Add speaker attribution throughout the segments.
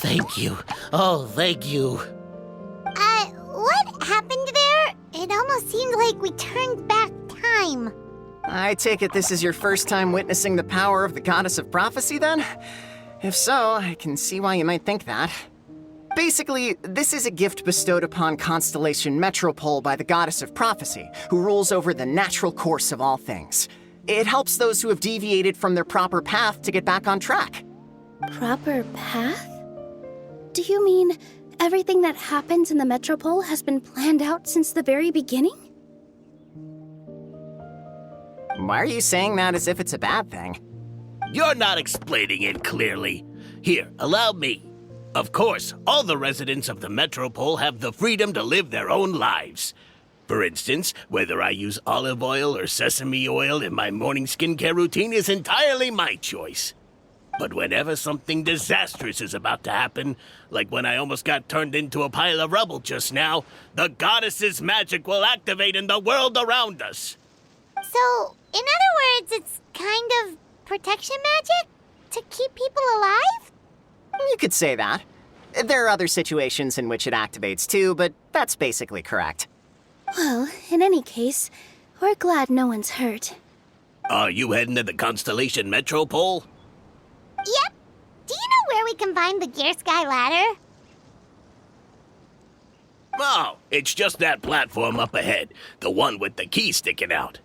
Speaker 1: Thank you. Oh, thank you.
Speaker 2: What happened there? It almost seemed like we turned back time.
Speaker 3: I take it this is your first time witnessing the power of the Goddess of Prophecy, then? If so, I can see why you might think that. Basically, this is a gift bestowed upon Constellation Metropole by the Goddess of Prophecy, who rules over the natural course of all things. It helps those who have deviated from their proper path to get back on track.
Speaker 4: Proper path? Do you mean everything that happens in the Metropole has been planned out since the very beginning?
Speaker 3: Why are you saying that as if it's a bad thing?
Speaker 1: You're not explaining it clearly. Here, allow me. Of course, all the residents of the Metropole have the freedom to live their own lives. For instance, whether I use olive oil or sesame oil in my morning skincare routine is entirely my choice. But whenever something disastrous is about to happen, like when I almost got turned into a pile of rubble just now, the goddess's magic will activate in the world around us.
Speaker 2: So, in other words, it's kind of protection magic? To keep people alive?
Speaker 3: You could say that. There are other situations in which it activates too, but that's basically correct.
Speaker 4: Well, in any case, we're glad no one's hurt.
Speaker 1: Are you heading to the Constellation Metropole?
Speaker 2: Yep. Do you know where we can find the Gear Sky ladder?
Speaker 1: Oh, it's just that platform up ahead. The one with the key sticking out.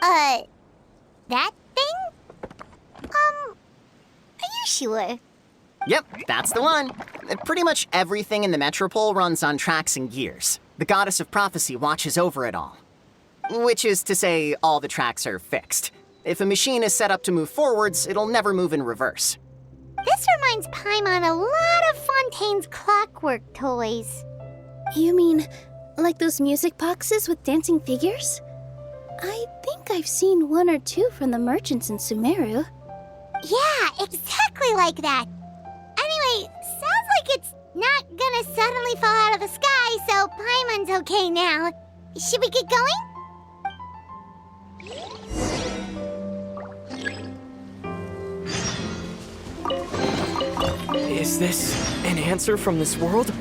Speaker 2: That thing? Are you sure?
Speaker 3: Yep, that's the one. Pretty much everything in the Metropole runs on tracks and gears. The Goddess of Prophecy watches over it all. Which is to say, all the tracks are fixed. If a machine is set up to move forwards, it'll never move in reverse.
Speaker 2: This reminds Paimon a lot of Fontaine's clockwork toys.
Speaker 4: You mean, like those music boxes with dancing figures? I think I've seen one or two from the merchants in Sumeru.
Speaker 2: Yeah, exactly like that. Anyway, sounds like it's not gonna suddenly fall out of the sky, so Paimon's okay now. Should we get going?
Speaker 5: Is this an answer from this world?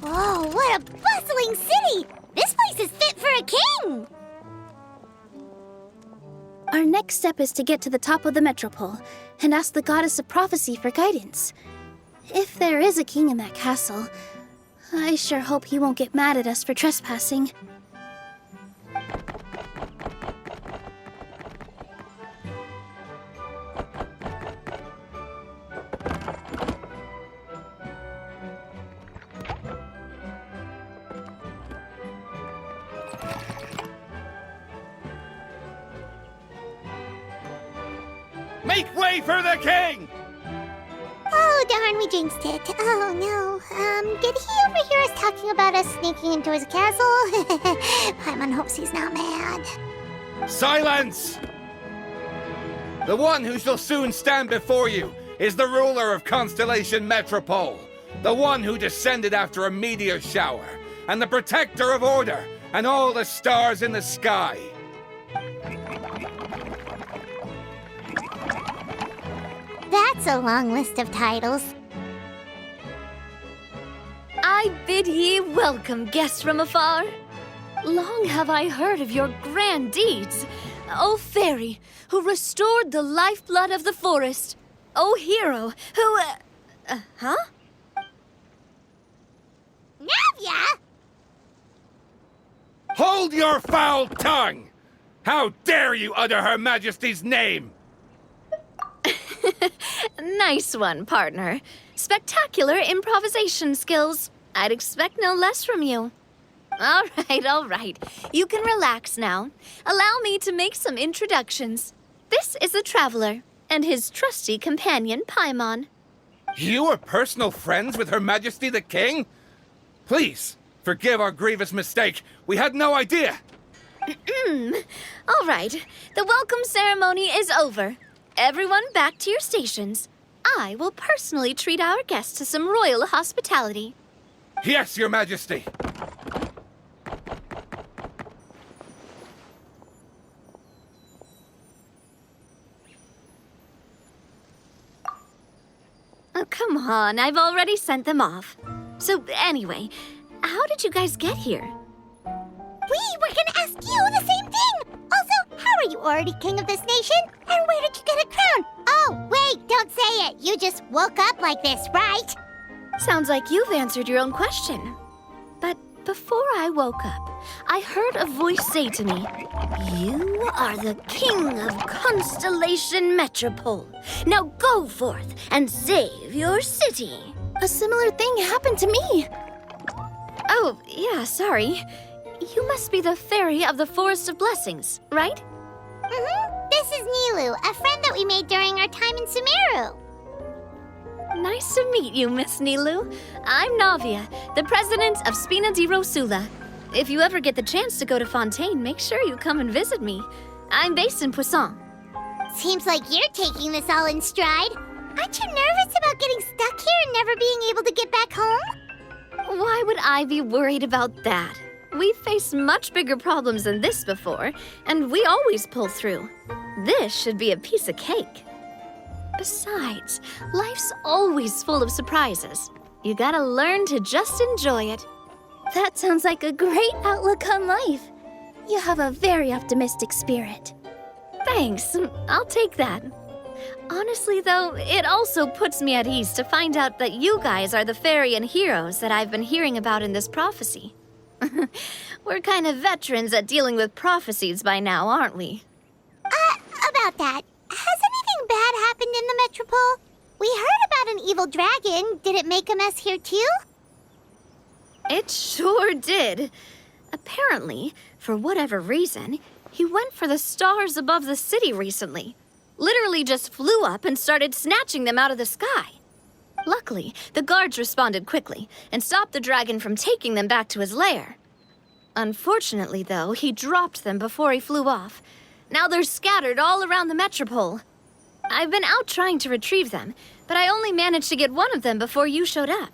Speaker 2: Whoa, what a bustling city! This place is fit for a king!
Speaker 4: Our next step is to get to the top of the Metropole and ask the Goddess of Prophecy for guidance. If there is a king in that castle, I sure hope he won't get mad at us for trespassing.
Speaker 6: Make way for the king!
Speaker 2: Oh, darn, we jinxed it. Oh, no. Did he overhear us talking about us sneaking into his castle? Paimon hopes he's not mad.
Speaker 6: Silence! The one who shall soon stand before you is the ruler of Constellation Metropole, the one who descended after a meteor shower, and the protector of order and all the stars in the sky.
Speaker 2: That's a long list of titles.
Speaker 7: I bid ye welcome, guests from afar. Long have I heard of your grand deeds, O fairy, who restored the lifeblood of the forest. O hero, who... huh?
Speaker 2: Navia!
Speaker 6: Hold your foul tongue! How dare you utter Her Majesty's name?
Speaker 7: Nice one, partner. Spectacular improvisation skills. I'd expect no less from you. All right. You can relax now. Allow me to make some introductions. This is the Traveler, and his trusty companion, Paimon.
Speaker 6: You are personal friends with Her Majesty the King? Please, forgive our grievous mistake. We had no idea.
Speaker 7: All right. The welcome ceremony is over. Everyone back to your stations. I will personally treat our guests to some royal hospitality.
Speaker 6: Yes, Your Majesty.
Speaker 7: Oh, come on. I've already sent them off. So, anyway, how did you guys get here?
Speaker 2: We were gonna ask you the same thing! Also, how are you already king of this nation? And where did you get a crown? Oh, wait, don't say it. You just woke up like this, right?
Speaker 7: Sounds like you've answered your own question. But before I woke up, I heard a voice say to me, "You are the king of Constellation Metropole. Now go forth and save your city."
Speaker 4: A similar thing happened to me.
Speaker 7: Oh, yeah, sorry. You must be the fairy of the Forest of Blessings, right?
Speaker 2: This is Nilu, a friend that we made during our time in Sumeru.
Speaker 7: Nice to meet you, Miss Nilu. I'm Navia, the president of Spina di Rosula. If you ever get the chance to go to Fontaine, make sure you come and visit me. I'm based in Poisson.
Speaker 2: Seems like you're taking this all in stride. Aren't you nervous about getting stuck here and never being able to get back home?
Speaker 7: Why would I be worried about that? We've faced much bigger problems than this before, and we always pull through. This should be a piece of cake. Besides, life's always full of surprises. You gotta learn to just enjoy it.
Speaker 4: That sounds like a great outlook on life. You have a very optimistic spirit.
Speaker 7: Thanks, I'll take that. Honestly, though, it also puts me at ease to find out that you guys are the fairy and heroes that I've been hearing about in this prophecy. We're kind of veterans at dealing with prophecies by now, aren't we?
Speaker 2: About that, has anything bad happened in the Metropole? We heard about an evil dragon. Did it make a mess here too?
Speaker 7: It sure did. Apparently, for whatever reason, he went for the stars above the city recently. Literally just flew up and started snatching them out of the sky. Luckily, the guards responded quickly and stopped the dragon from taking them back to his lair. Unfortunately, though, he dropped them before he flew off. Now they're scattered all around the Metropole. I've been out trying to retrieve them, but I only managed to get one of them before you showed up.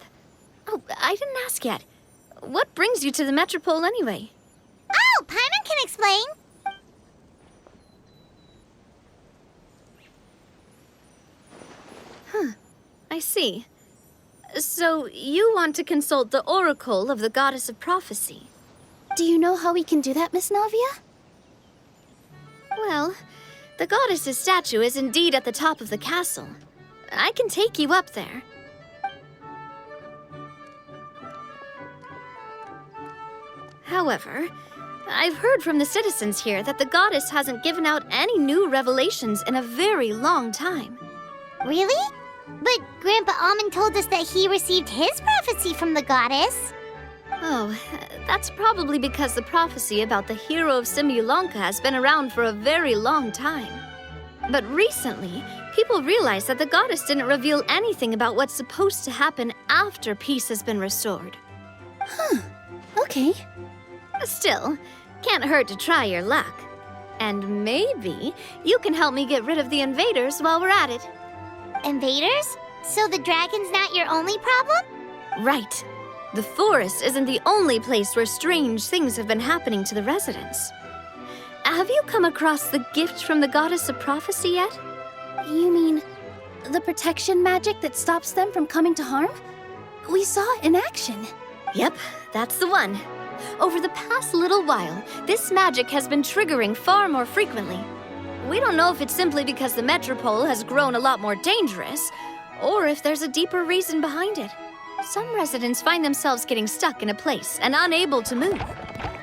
Speaker 7: Oh, I didn't ask yet. What brings you to the Metropole anyway?
Speaker 2: Oh, Paimon can explain.
Speaker 7: I see. So, you want to consult the oracle of the Goddess of Prophecy?
Speaker 4: Do you know how we can do that, Miss Navia?
Speaker 7: Well, the goddess's statue is indeed at the top of the castle. I can take you up there. However, I've heard from the citizens here that the goddess hasn't given out any new revelations in a very long time.
Speaker 2: Really? But Grandpa Almond told us that he received his prophecy from the goddess.
Speaker 7: Oh, that's probably because the prophecy about the hero of Simulanka has been around for a very long time. But recently, people realized that the goddess didn't reveal anything about what's supposed to happen after peace has been restored.
Speaker 4: Okay.
Speaker 7: Still, can't hurt to try your luck. And maybe you can help me get rid of the invaders while we're at it.
Speaker 2: Invaders? So the dragon's not your only problem?
Speaker 7: Right. The forest isn't the only place where strange things have been happening to the residents. Have you come across the gift from the goddess of prophecy yet?
Speaker 4: You mean the protection magic that stops them from coming to harm? We saw it in action.
Speaker 7: Yep, that's the one. Over the past little while, this magic has been triggering far more frequently. We don't know if it's simply because the metropole has grown a lot more dangerous, or if there's a deeper reason behind it. Some residents find themselves getting stuck in a place and unable to move.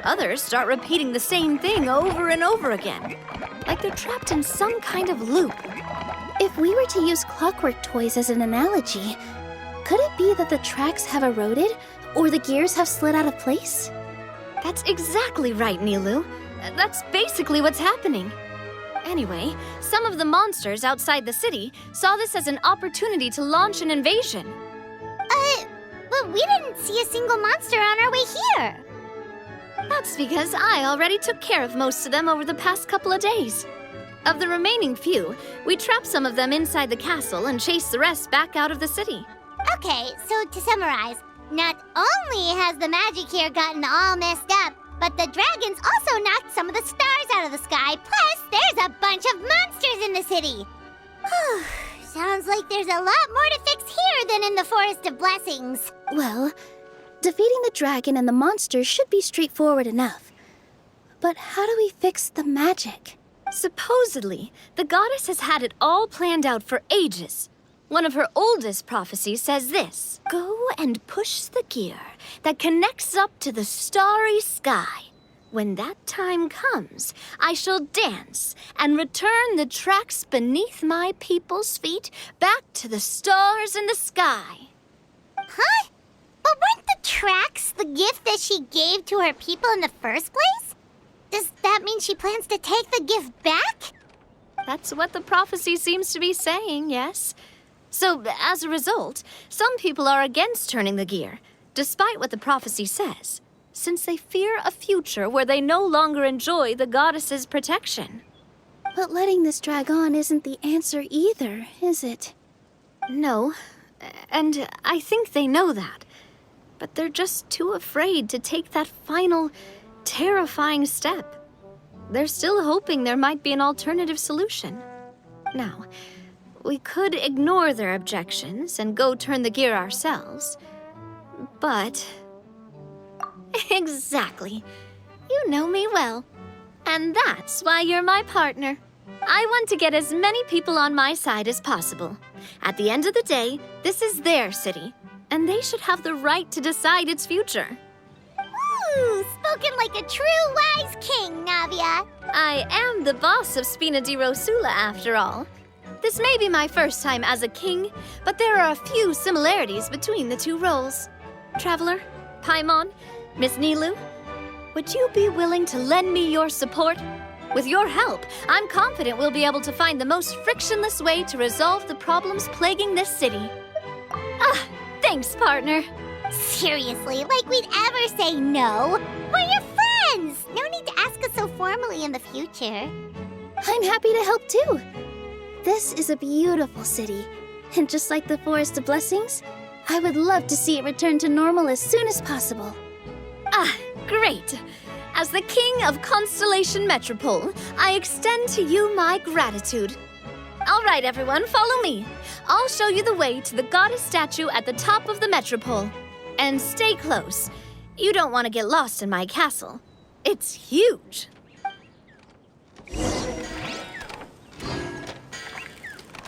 Speaker 7: Others start repeating the same thing over and over again, like they're trapped in some kind of loop.
Speaker 4: If we were to use clockwork toys as an analogy, could it be that the tracks have eroded or the gears have slid out of place?
Speaker 7: That's exactly right, Nilu. That's basically what's happening. Anyway, some of the monsters outside the city saw this as an opportunity to launch an invasion.
Speaker 2: But we didn't see a single monster on our way here.
Speaker 7: That's because I already took care of most of them over the past couple of days. Of the remaining few, we trapped some of them inside the castle and chased the rest back out of the city.
Speaker 2: Okay, so to summarize, not only has the magic here gotten all messed up, but the dragons also knocked some of the stars out of the sky, plus there's a bunch of monsters in the city. Sounds like there's a lot more to fix here than in the Forest of Blessings.
Speaker 4: Well, defeating the dragon and the monsters should be straightforward enough. But how do we fix the magic?
Speaker 7: Supposedly, the goddess has had it all planned out for ages. One of her oldest prophecies says this: "Go and push the gear that connects up to the starry sky. When that time comes, I shall dance and return the tracks beneath my people's feet back to the stars in the sky."
Speaker 2: Huh? But weren't the tracks the gift that she gave to her people in the first place? Does that mean she plans to take the gift back?
Speaker 7: That's what the prophecy seems to be saying, yes. So, as a result, some people are against turning the gear, despite what the prophecy says, since they fear a future where they no longer enjoy the goddess's protection.
Speaker 4: But letting this drag on isn't the answer either, is it?
Speaker 7: No, and I think they know that. But they're just too afraid to take that final, terrifying step. They're still hoping there might be an alternative solution. Now, we could ignore their objections and go turn the gear ourselves. But... Exactly. You know me well. And that's why you're my partner. I want to get as many people on my side as possible. At the end of the day, this is their city, and they should have the right to decide its future.
Speaker 2: Ooh, spoken like a true wise king, Navia.
Speaker 7: I am the boss of Spina di Rosula, after all. This may be my first time as a king, but there are a few similarities between the two roles. Traveler, Paimon, Miss Nilu, would you be willing to lend me your support? With your help, I'm confident we'll be able to find the most frictionless way to resolve the problems plaguing this city. Thanks, partner.
Speaker 2: Seriously, like we'd ever say no. We're your friends. No need to ask us so formally in the future.
Speaker 4: I'm happy to help too. This is a beautiful city, and just like the Forest of Blessings, I would love to see it return to normal as soon as possible.
Speaker 7: Great. As the King of Constellation Metropole, I extend to you my gratitude. All right, everyone, follow me. I'll show you the way to the goddess statue at the top of the Metropole. And stay close. You don't want to get lost in my castle. It's huge.